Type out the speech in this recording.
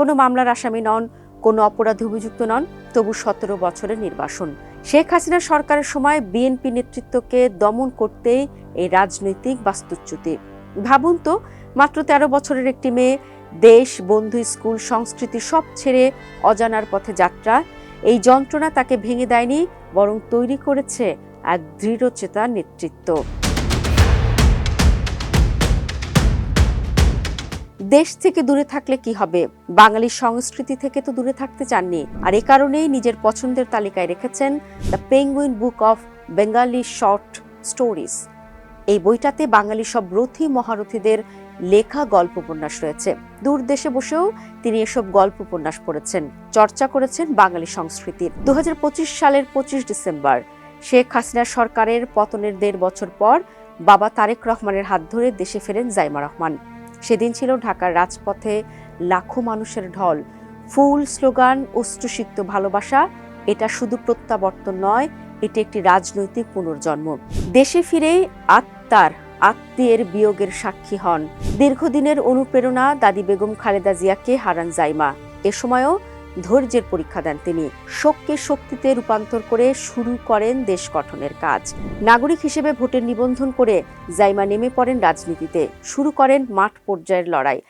কোনো মামলার আসামি নন, কোনো অপরাধে অভিযুক্ত নন, তবু 17 বছরের নির্বাসন। শেখ হাসিনা সরকারের সময় বিএনপি নেতৃত্বকে দমন করতেই এই রাজনৈতিক বাস্তুচ্যুতি। ভাবুন তো, মাত্র 13 বছরের একটি মেয়ে দেশ, বন্ধু, স্কুল, সংস্কৃতি সব ছেড়ে অজানার পথে যাত্রা। এই যন্ত্রণা তাকে ভেঙে দেয়নি, বরং তৈরি করেছে এক দৃঢ়চেতা নেতৃত্ব। দেশ থেকে দূরে থাকলে কি হবে? বাঙালি সংস্কৃতি থেকে তো দূরে থাকতে চাননি, আর এ কারণেই নিজের পছন্দের তালিকায় রেখেছেন the penguin book of Bengali short stories. এই বইটাতে বাঙালি সব রথী মহারথীদের লেখা গল্প উপন্যাস রয়েছে। দূর দেশে বসেও তিনি এসব গল্প উপন্যাস পড়েছেন, চর্চা করেছেন বাঙালি সংস্কৃতির। 2025 সালের 25 ডিসেম্বর শেখ হাসিনা সরকারের পতনের 1.5 বছর পর বাবা তারেক রহমানের হাত ধরে দেশে ফেরেন জাইমা রহমান। সেদিন ছিল ঢাকার রাজপথে লাখো মানুষের ঢল, ফুল, স্লোগান, অশ্রুসিক্ত ভালোবাসা। এটা শুধু প্রত্যাবর্তন নয়, এটি একটি রাজনৈতিক পুনর্জন্ম। দেশে ফিরেই আত্মীয়ের বিয়োগের সাক্ষী হন। দীর্ঘদিনের অনুপ্রেরণা দাদি বেগম খালেদা জিয়াকে হারান জাইমা। এ সময়ও ধৈর্যের পরীক্ষা দেন তিনি। শোককে শক্তিতে রূপান্তর করে শুরু করেন দেশ গঠনের কাজ। নাগরিক হিসেবে ভোটের নিবন্ধন করে জাইমা নেমে পড়েন রাজনীতিতে, শুরু করেন মাঠ পর্যায়ের লড়াই।